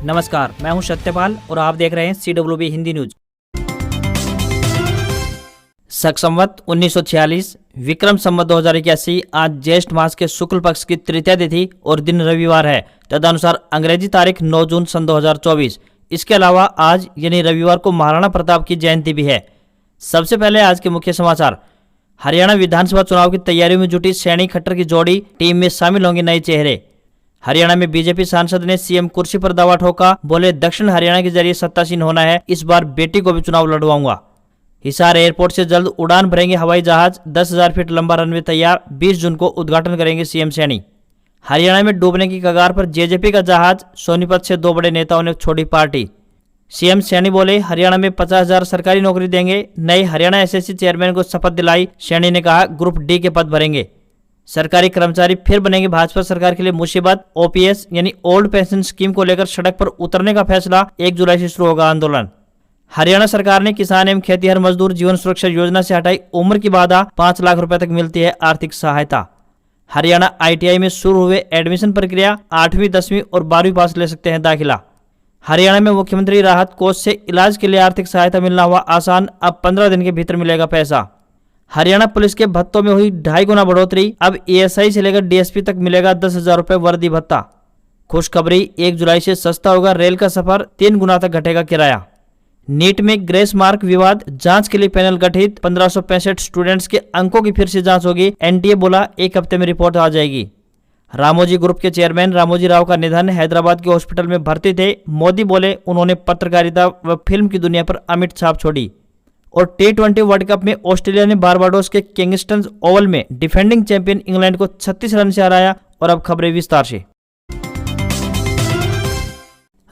नमस्कार, मैं हूं सत्यपाल और आप देख रहे हैं CWB हिंदी न्यूज। शक संवत 1946 विक्रम संवत 2081 आज ज्येष्ठ मास के शुक्ल पक्ष की तृतीया तिथि और दिन रविवार है। तदनुसार अंग्रेजी तारीख 9 जून सन 2024। इसके अलावा आज यानी रविवार को महाराणा प्रताप की जयंती भी है। सबसे पहले आज के मुख्य समाचार। हरियाणा विधानसभा चुनाव की तैयारियों में जुटी सैनी खट्टर की जोड़ी, टीम में शामिल होंगे नए चेहरे। हरियाणा में बीजेपी सांसद ने सीएम कुर्सी पर दावा ठोका, बोले दक्षिण हरियाणा के जरिए सत्तासीन होना है, इस बार बेटी को भी चुनाव लड़वाऊंगा। हिसार एयरपोर्ट से जल्द उड़ान भरेंगे हवाई जहाज, 10,000 फीट लंबा रनवे तैयार, 20 जून को उद्घाटन करेंगे सीएम सैनी। हरियाणा में डूबने की कगार पर जेजेपी का जहाज, सोनीपत से 2 बड़े नेताओं ने छोड़ी पार्टी। सीएम सैनी बोले हरियाणा में 50,000 सरकारी नौकरी देंगे। नए हरियाणा एसएससी चेयरमैन को शपथ दिलाई। सैनी ने कहा ग्रुप डी के पद भरेंगे। सरकारी कर्मचारी फिर बनेंगे भाजपा सरकार के लिए मुसीबत। ओपीएस यानी ओल्ड पेंशन स्कीम को लेकर सड़क पर उतरने का फैसला, 1 जुलाई से शुरू होगा आंदोलन। हरियाणा सरकार ने किसान एवं खेतीहर मजदूर जीवन सुरक्षा योजना से हटाई उम्र की बाधा, 5 लाख रुपए तक मिलती है आर्थिक सहायता। हरियाणा आईटीआई में शुरू हुए एडमिशन प्रक्रिया, 8वीं 10वीं और 12वीं पास ले सकते हैं दाखिला। हरियाणा में मुख्यमंत्री राहत कोष से इलाज के लिए आर्थिक सहायता मिलना हुआ आसान, अब 15 दिन के भीतर मिलेगा पैसा। हरियाणा पुलिस के भत्तों में हुई 2.5 गुना बढ़ोतरी, अब एएसआई से लेकर डीएसपी तक मिलेगा 10,000 रुपए वर्दी भत्ता। खुशखबरी, 1 जुलाई से सस्ता होगा रेल का सफर, 3 गुना तक घटेगा किराया। नीट में ग्रेस मार्क विवाद, जांच के लिए पैनल गठित, 1565 स्टूडेंट्स के अंकों की फिर से जांच होगी। एनटीए बोला 1 हफ्ते में रिपोर्ट आ जाएगी। रामोजी ग्रुप के चेयरमैन रामोजी राव का निधन, हैदराबाद के हॉस्पिटल में भर्ती थे। मोदी बोले उन्होंने पत्रकारिता व फिल्म की दुनिया पर अमिट छाप छोड़ी। और T20 वर्ल्ड कप में ऑस्ट्रेलिया ने बारबाडोस के किंगस्टन ओवल में डिफेंडिंग चैंपियन इंग्लैंड को 36 रन से हराया। और अब खबरें विस्तार से।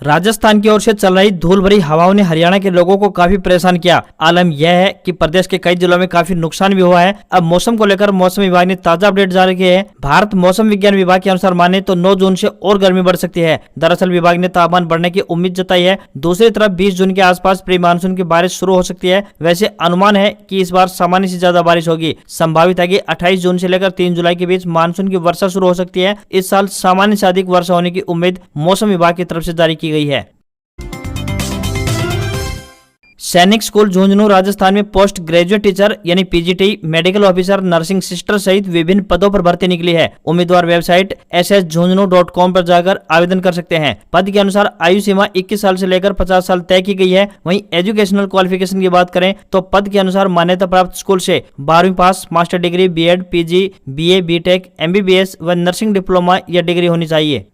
राजस्थान की ओर से चल रही धूल भरी हवाओं ने हरियाणा के लोगों को काफी परेशान किया। आलम यह है कि प्रदेश के कई जिलों में काफी नुकसान भी हुआ है। अब मौसम को लेकर मौसम विभाग ने ताजा अपडेट जारी किए हैं। भारत मौसम विज्ञान विभाग के अनुसार माने तो 9 जून से और गर्मी बढ़ सकती है। दरअसल विभाग ने तापमान बढ़ने की उम्मीद जताई है। दूसरी तरफ 20 जून के आसपास प्री मानसून की बारिश शुरू हो सकती है। वैसे अनुमान है कि इस बार सामान्य से ज्यादा बारिश होगी। संभावित है कि 28 जून से लेकर 3 जुलाई के बीच मानसून की वर्षा शुरू हो सकती है। इस साल सामान्य से अधिक वर्षा होने की उम्मीद मौसम विभाग की तरफ से जारी की गई है। सैनिक स्कूल झुंझुनू राजस्थान में पोस्ट ग्रेजुएट टीचर यानी PGT, medical officer, nursing sister सहित विभिन्न पदों पर भर्ती निकली है। उम्मीदवार वेबसाइट ssjhunjhunu.com पर जाकर आवेदन कर सकते हैं। पद के अनुसार आयु सीमा 21 साल से लेकर 50 साल तय की गई है। वहीं एजुकेशनल क्वालिफिकेशन की बात करें तो पद के अनुसार मान्यता प्राप्त स्कूल से 12वीं पास, master degree, BEd, PG, BA, BTech, MBBS व नर्सिंग डिप्लोमा या डिग्री होनी चाहिए।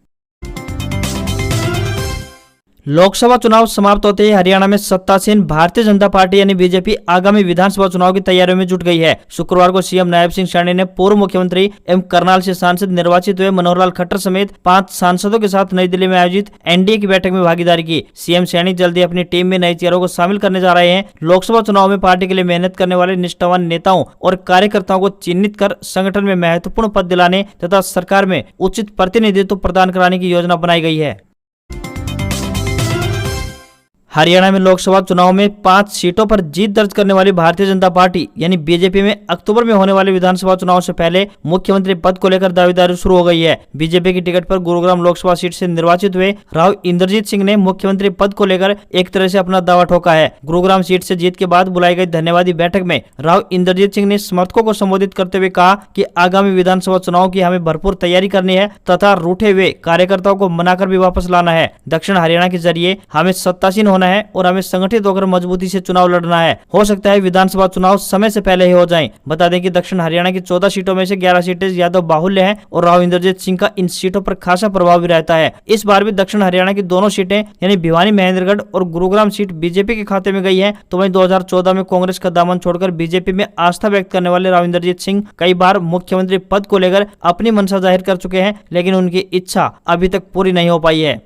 लोकसभा चुनाव समाप्त होते ही हरियाणा में सत्तासीन भारतीय जनता पार्टी यानी बीजेपी आगामी विधानसभा चुनाव की तैयारियों में जुट गई है। शुक्रवार को सीएम नायब सिंह सैनी ने पूर्व मुख्यमंत्री एवं करनाल से सांसद निर्वाचित हुए मनोहर लाल खट्टर समेत 5 सांसदों के साथ नई दिल्ली में आयोजित एनडीए की बैठक में भागीदारी की। सीएम सैनी जल्दी अपनी टीम में नए चेहरों को शामिल करने जा रहे हैं। लोकसभा चुनाव में पार्टी के लिए मेहनत करने वाले निष्ठावान नेताओं और कार्यकर्ताओं को चिन्हित कर संगठन में महत्वपूर्ण पद दिलाने तथा सरकार में उचित प्रतिनिधित्व प्रदान कराने की योजना बनाई गई है। हरियाणा में लोकसभा चुनाव में 5 सीटों पर जीत दर्ज करने वाली भारतीय जनता पार्टी यानी बीजेपी में अक्टूबर में होने वाले विधानसभा चुनाव से पहले मुख्यमंत्री पद को लेकर दावेदारी शुरू हो गई है। बीजेपी की टिकट पर गुरुग्राम लोकसभा सीट से निर्वाचित हुए राव इंद्रजीत सिंह ने मुख्यमंत्री पद को लेकर एक तरह से अपना दावा ठोका है। गुरुग्राम सीट से जीत के बाद बुलाई गई धन्यवादी बैठक में राव इंद्रजीत सिंह ने समर्थकों को संबोधित करते हुए कहा कि आगामी विधानसभा चुनाव की हमें भरपूर तैयारी करनी है तथा रूठे हुए कार्यकर्ताओं को मनाकर भी वापस लाना है। दक्षिण हरियाणा के जरिए हमें सत्तासीन होना है और हमें संगठित होकर मजबूती से चुनाव लड़ना है। हो सकता है विधानसभा चुनाव समय से पहले ही हो जाएं। बता दें कि दक्षिण हरियाणा की 14 सीटों में से 11 सीटें यादव बाहुल्य हैं और राव इंद्रजीत सिंह का इन सीटों पर खासा प्रभाव भी रहता है। इस बार भी दक्षिण हरियाणा की दोनों सीटें यानी भिवानी महेंद्रगढ़ और गुरुग्राम सीट बीजेपी के खाते में गई है। तो वहीं 2014 में कांग्रेस का दामन छोड़कर बीजेपी में आस्था व्यक्त करने वाले राव इंद्रजीत सिंह कई बार मुख्यमंत्री पद को लेकर अपनी मंशा जाहिर कर चुके हैं, लेकिन उनकी इच्छा अभी तक पूरी नहीं हो पाई है।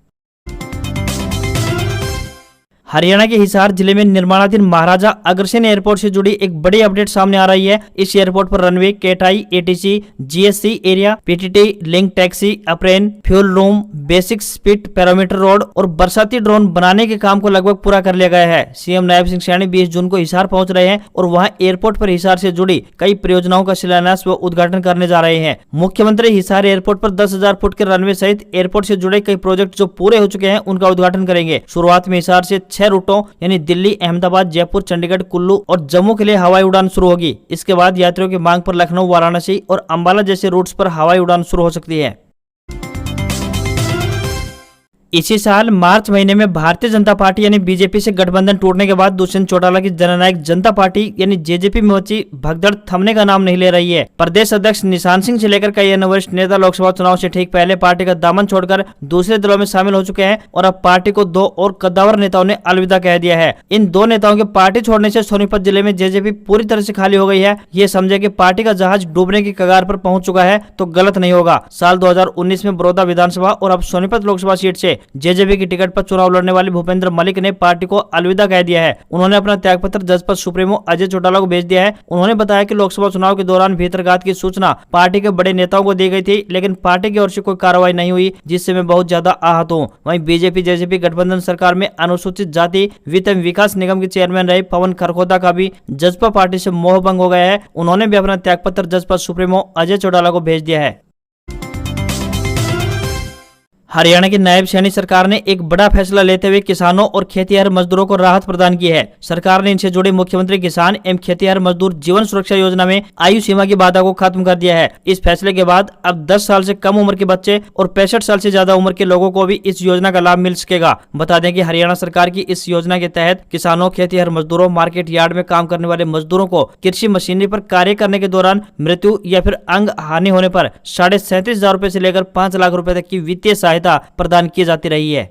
हरियाणा के हिसार जिले में निर्माणाधीन महाराजा अग्रसेन एयरपोर्ट से जुड़ी एक बड़ी अपडेट सामने आ रही है। इस एयरपोर्ट पर रनवे, केटाई, ATC, GSC area, PTT, link taxi, apron, fuel room, basic speed parameter road और बरसाती ड्रोन बनाने के काम को लगभग पूरा कर लिया गया है। सीएम नायब सिंह सैनी 20 जून को हिसार पहुंच रहे हैं और वहां एयरपोर्ट पर हिसार से जुड़ी कई परियोजनाओं का शिलान्यास व उद्घाटन करने जा रहे हैं। मुख्यमंत्री हिसार एयरपोर्ट पर 10,000 फुट के रनवे सहित एयरपोर्ट से जुड़े कई प्रोजेक्ट जो पूरे हो चुके हैं उनका उद्घाटन करेंगे। शुरुआत में हिसार से 6 रूटों यानी दिल्ली, अहमदाबाद, जयपुर, चंडीगढ़, कुल्लू और जम्मू के लिए हवाई उड़ान शुरू होगी। इसके बाद यात्रियों की मांग पर लखनऊ, वाराणसी और अंबाला जैसे रूट्स पर हवाई उड़ान शुरू हो सकती है। इसी साल मार्च महीने में भारतीय जनता पार्टी यानी बीजेपी से गठबंधन टूटने के बाद दुष्यंत चौटाला की जननायक जनता पार्टी यानी जेजेपी में मची भगदड़ थमने का नाम नहीं ले रही है। प्रदेश अध्यक्ष निशान सिंह से लेकर कई अन्य वरिष्ठ नेता लोकसभा चुनाव से ठीक पहले पार्टी का दामन छोड़कर दूसरे दलों में शामिल हो चुके हैं और अब पार्टी को 2 और कद्दावर नेताओं ने अलविदा कह दिया है। इन 2 नेताओं के पार्टी छोड़ने से सोनीपत जिले में जेजेपी पूरी तरह से खाली हो गई है। ये समझे कि पार्टी का जहाज डूबने की कगार पर पहुंच चुका है तो गलत नहीं होगा। साल 2019 में बड़ौदा विधानसभा और अब सोनीपत लोकसभा सीट से जेजेपी की टिकट पर चुनाव लड़ने वाले भूपेंद्र मलिक ने पार्टी को अलविदा कह दिया है। उन्होंने अपना त्यागपत्र जजपा सुप्रीमो अजय चौटाला को भेज दिया है। उन्होंने बताया कि लोकसभा चुनाव के दौरान भीतरघात की सूचना पार्टी के बड़े नेताओं को दी गई थी, लेकिन पार्टी की ओर से कोई कार्रवाई नहीं हुई, जिससे मैं बहुत ज्यादा आहत हूँ। वहीं बीजेपी जेजेपी गठबंधन सरकार में अनुसूचित जाति वित्त एवं विकास निगम के चेयरमैन रहे पवन खरखोदा का भी जजपा पार्टी से मोह भंग हो गया है। उन्होंने भी अपना त्यागपत्र जजपा सुप्रीमो अजय चौटाला को भेज दिया है। हरियाणा की नायब सैनी सरकार ने एक बड़ा फैसला लेते हुए किसानों और खेतिहर मजदूरों को राहत प्रदान की है। सरकार ने इनसे जुड़े मुख्यमंत्री किसान एवं खेतिहर मजदूर जीवन सुरक्षा योजना में आयु सीमा की बाधा को खत्म कर दिया है। इस फैसले के बाद अब 10 साल से कम उम्र के बच्चे और 65 साल से ज्यादा उम्र के लोगों को भी इस योजना का लाभ मिल सकेगा। बता दें कि हरियाणा सरकार की इस योजना के तहत किसानों, खेतिहर मजदूरों, मार्केट यार्ड में काम करने वाले मजदूरों को कृषि मशीनरी पर कार्य करने के दौरान मृत्यु या फिर अंग हानि होने पर 37,500 रुपए से लेकर 5 लाख रुपए तक की वित्तीय सहायता प्रदान की जाती रही है।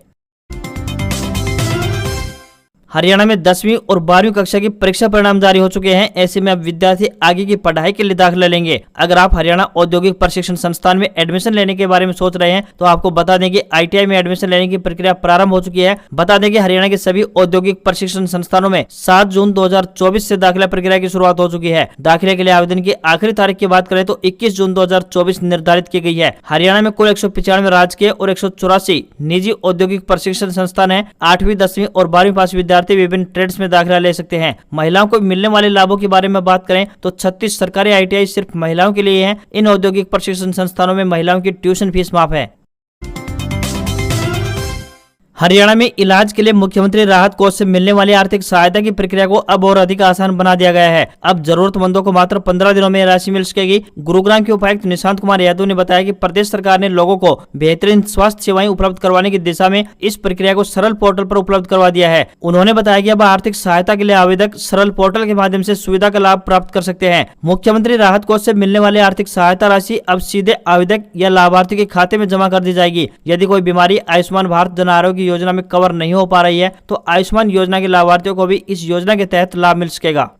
हरियाणा में 10वीं और 12वीं कक्षा की परीक्षा परिणाम जारी हो चुके हैं। ऐसे में अब विद्यार्थी आगे की पढ़ाई के लिए दाखिला लेंगे। अगर आप हरियाणा औद्योगिक प्रशिक्षण संस्थान में एडमिशन लेने के बारे में सोच रहे हैं तो आपको बता दें कि आईटीआई में एडमिशन लेने की प्रक्रिया प्रारंभ हो चुकी है। बता दें कि हरियाणा के सभी औद्योगिक प्रशिक्षण संस्थानों में 7 जून 2024 से दाखिला प्रक्रिया की शुरुआत हो चुकी है। दाखिले के लिए आवेदन की आखिरी तारीख की बात करें तो 21 जून 2024 निर्धारित की गई है। हरियाणा में कुल 195 राजकीय और 184 निजी औद्योगिक प्रशिक्षण संस्थान है। 8वीं, 10वीं और 12वीं पास विद्यार्थी विभिन्न ट्रेड्स में दाखिला ले सकते हैं। महिलाओं को मिलने वाले लाभों के बारे में बात करें तो 36 सरकारी आईटीआई सिर्फ महिलाओं के लिए हैं। इन औद्योगिक प्रशिक्षण संस्थानों में महिलाओं की ट्यूशन फीस माफ है। हरियाणा में इलाज के लिए मुख्यमंत्री राहत कोष से मिलने वाली आर्थिक सहायता की प्रक्रिया को अब और अधिक आसान बना दिया गया है। अब जरूरतमंदों को मात्र 15 दिनों में राशि मिल सकेगी। गुरुग्राम के उपायुक्त निशांत कुमार यादव ने बताया कि प्रदेश सरकार ने लोगों को बेहतरीन स्वास्थ्य सेवाएं उपलब्ध करवाने की दिशा में इस प्रक्रिया को सरल पोर्टल पर उपलब्ध करवा दिया है। उन्होंने बताया कि अब आर्थिक सहायता के लिए आवेदक सरल पोर्टल के माध्यम से सुविधा का लाभ प्राप्त कर सकते हैं। मुख्यमंत्री राहत कोष से मिलने वाली आर्थिक सहायता राशि अब सीधे आवेदक या लाभार्थी के खाते में जमा कर दी जाएगी। यदि कोई बीमारी आयुष्मान भारत जन आरोग्य योजना में कवर नहीं हो पा रही है तो आयुष्मान योजना के लाभार्थियों को भी इस योजना के तहत लाभ मिल सकेगा।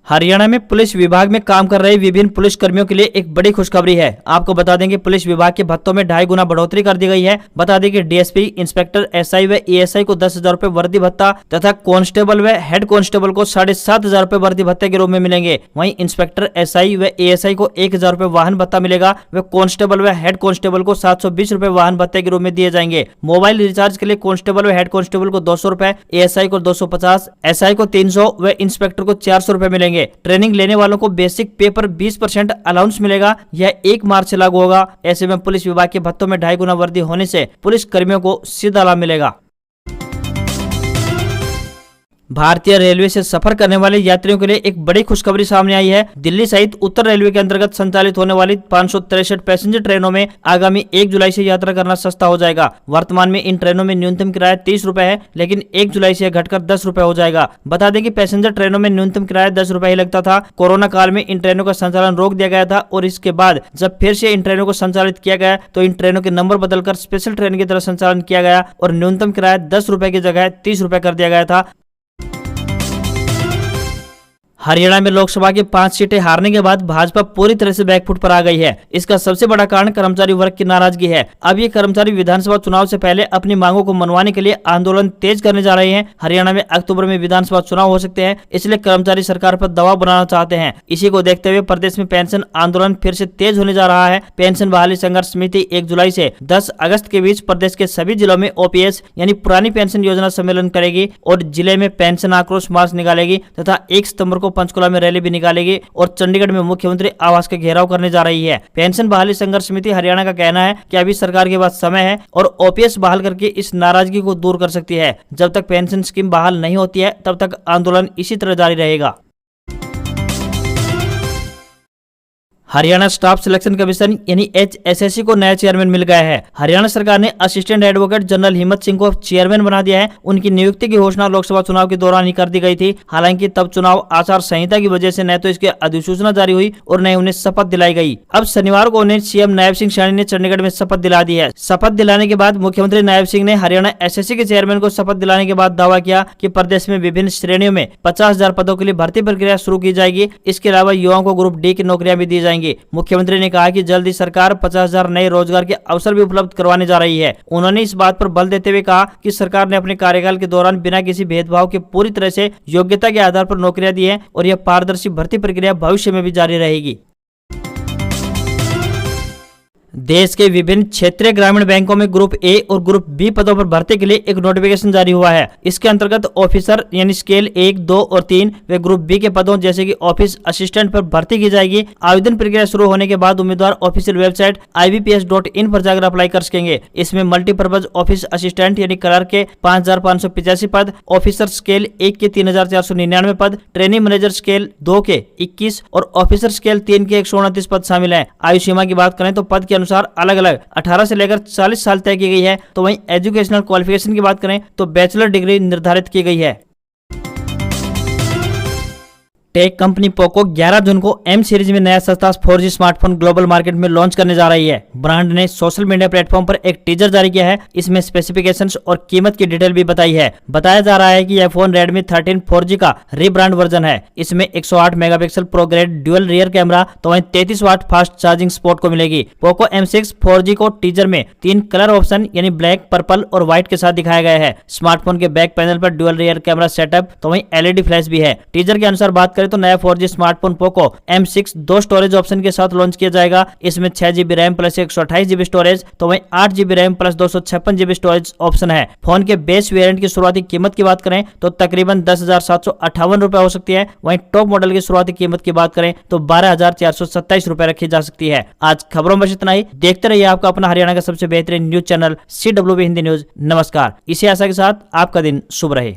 हरियाणा में पुलिस विभाग में काम कर रहे विभिन्न पुलिस कर्मियों के लिए एक बड़ी खुशखबरी है। आपको बता दें कि पुलिस विभाग के भत्तों में 2.5 गुना बढ़ोतरी कर दी गई है। बता दें कि डीएसपी, इंस्पेक्टर, एसआई व एएसआई को 10,000 रुपए वर्दी भत्ता तथा कांस्टेबल व हेड कांस्टेबल को 7,500 रुपए वर्दी भत्ते के रूप में मिलेंगे। वहीं इंस्पेक्टर, एसआई व एएसआई को 1,000 रुपए वाहन भत्ता मिलेगा व कांस्टेबल व हेड कांस्टेबल को 720 रुपए वाहन भत्ते के रूप में दिए जाएंगे। मोबाइल रिचार्ज के लिए कांस्टेबल व हेड कांस्टेबल को 200 रुपए, एएसआई को 250, एसआई को 300 व इंस्पेक्टर को 400 रुपए मिलेंगे। ट्रेनिंग लेने वालों को बेसिक पे पर 20% अलाउंस मिलेगा। यह 1 मार्च से लागू होगा। ऐसे में पुलिस विभाग के भत्तों में 2.5 गुना वृद्धि होने से पुलिस कर्मियों को सीधा लाभ मिलेगा। भारतीय रेलवे से सफर करने वाले यात्रियों के लिए एक बड़ी खुशखबरी सामने आई है। दिल्ली सहित उत्तर रेलवे के अंतर्गत संचालित होने वाली 563 पैसेंजर ट्रेनों में आगामी 1 जुलाई से यात्रा करना सस्ता हो जाएगा। वर्तमान में इन ट्रेनों में न्यूनतम किराया 30 रुपए है, लेकिन 1 जुलाई से घटकर 10 रुपए हो जाएगा। बता दें कि पैसेंजर ट्रेनों में न्यूनतम किराया 10 रुपए ही लगता था। कोरोना काल में इन ट्रेनों का संचालन रोक दिया गया था और इसके बाद जब फिर से इन ट्रेनों को संचालित किया गया तो इन ट्रेनों के नंबर बदलकर स्पेशल ट्रेन की तरह संचालन किया गया और न्यूनतम किराया 10 रुपए की जगह 30 रुपए कर दिया गया था। हरियाणा में लोकसभा की 5 सीटें हारने के बाद भाजपा पूरी तरह से बैकफुट पर आ गई है। इसका सबसे बड़ा कारण कर्मचारी वर्ग की नाराजगी है। अब ये कर्मचारी विधानसभा चुनाव से पहले अपनी मांगों को मनवाने के लिए आंदोलन तेज करने जा रहे हैं। हरियाणा में अक्टूबर में विधानसभा चुनाव हो सकते हैं, इसलिए कर्मचारी सरकार पर दबाव बनाना चाहते हैं। इसी को देखते हुए प्रदेश में पेंशन आंदोलन फिर से तेज होने जा रहा है। पेंशन बहाली संघर्ष समिति 1 जुलाई से 10 अगस्त के बीच प्रदेश के सभी जिलों में ओपीएस यानी पुरानी पेंशन योजना सम्मेलन करेगी और जिले में पेंशन आक्रोश मार्च निकालेगी तथा 1 सितंबर को पंचकुला में रैली भी निकालेगी और चंडीगढ़ में मुख्यमंत्री आवास का घेराव करने जा रही है। पेंशन बहाली संघर्ष समिति हरियाणा का कहना है कि अभी सरकार के पास समय है और ओपीएस बहाल करके इस नाराजगी को दूर कर सकती है। जब तक पेंशन स्कीम बहाल नहीं होती है तब तक आंदोलन इसी तरह जारी रहेगा। हरियाणा स्टाफ सिलेक्शन कमीशन यानी HSSC को नया चेयरमैन मिल गया है। हरियाणा सरकार ने असिस्टेंट एडवोकेट जनरल हिम्मत सिंह को चेयरमैन बना दिया है। उनकी नियुक्ति की घोषणा लोकसभा चुनाव के दौरान ही कर दी गई थी। हालांकि तब चुनाव आचार संहिता की वजह से न तो इसकी अधिसूचना जारी हुई और न उन्हें शपथ दिलाई गई। अब शनिवार को उन्हें सीएम नायब सिंह सैनी ने चंडीगढ़ में शपथ दिला दी है। शपथ दिलाने के बाद मुख्यमंत्री नायब सिंह ने हरियाणा SSC के चेयरमैन को शपथ दिलाने के बाद दावा किया कि प्रदेश में विभिन्न श्रेणियों में 50,000 पदों के लिए भर्ती प्रक्रिया शुरू की जाएगी। इसके अलावा युवाओं को ग्रुप डी की नौकरियां भी दी जाएंगी। मुख्यमंत्री ने कहा कि जल्द ही सरकार 50,000 नए रोजगार के अवसर भी उपलब्ध करवाने जा रही है। उन्होंने इस बात पर बल देते हुए कहा कि सरकार ने अपने कार्यकाल के दौरान बिना किसी भेदभाव के पूरी तरह से योग्यता के आधार पर नौकरियां दी हैं और यह पारदर्शी भर्ती प्रक्रिया भविष्य में भी जारी रहेगी। देश के विभिन्न क्षेत्रीय ग्रामीण बैंकों में ग्रुप ए और ग्रुप बी पदों पर भर्ती के लिए एक नोटिफिकेशन जारी हुआ है। इसके अंतर्गत ऑफिसर यानी स्केल 1, 2 और 3 वे ग्रुप बी के पदों जैसे कि ऑफिस असिस्टेंट पर भर्ती की जाएगी। आवेदन प्रक्रिया शुरू होने के बाद उम्मीदवार ऑफिशियल वेबसाइट ibps.in पर जाकर अप्लाई कर सकेंगे। इसमें मल्टीपर्पज ऑफिस असिस्टेंट यानी क्लर्क के 5,585 पद, ऑफिसर स्केल 1 के 3,499 पद, ट्रेनिंग मैनेजर स्केल 2 के 21 और ऑफिसर स्केल 3 के 129 पद शामिल है। आयु सीमा की बात करें तो पद के अनुसार अलग अलग 18 से लेकर 40 साल तय की गई है। तो वहीं एजुकेशनल क्वालिफिकेशन की बात करें तो बैचलर डिग्री निर्धारित की गई है। टेक कंपनी पोको 11 जून को M सीरीज में नया सस्ता 4G स्मार्टफोन ग्लोबल मार्केट में लॉन्च करने जा रही है। ब्रांड ने सोशल मीडिया प्लेटफॉर्म पर एक टीजर जारी किया है। इसमें स्पेसिफिकेशंस और कीमत की डिटेल भी बताई है। बताया जा रहा है कि यह फोन Redmi 13 4G का रीब्रांड वर्जन है। इसमें 108 megapixel pro grade dual rear camera तो वहीं 33 वाट फास्ट चार्जिंग सपोर्ट को मिलेगी। पोको M6 4G को टीजर में 3 कलर ऑप्शन यानी ब्लैक, पर्पल और व्हाइट के साथ दिखाया गया है। स्मार्टफोन के बैक पैनल पर ड्यूअल रियर कैमरा सेटअप तो वहीं LED फ्लैश भी है। टीजर के अनुसार बात तो नया 4G smartphone Poco M6 2 storage option के साथ लॉन्च किया जाएगा। इसमें 6GB RAM plus 128GB storage तो वहीं 8GB RAM plus 256GB storage option है। फोन के बेस वेरिएंट की शुरुआती कीमत की बात करें तो तकरीबन 10,758 रुपए हो सकती है। वहीं टॉप मॉडल की शुरुआती कीमत की बात करें तो 12,427 रुपए रखी जा सकती है। आज खबरों में इतना ही। देखते रहिए आपका अपना हरियाणा का सबसे बेहतरीन news channel CWB Hindi news. नमस्कार। इसी आशा के साथ आपका दिन शुभ रहे।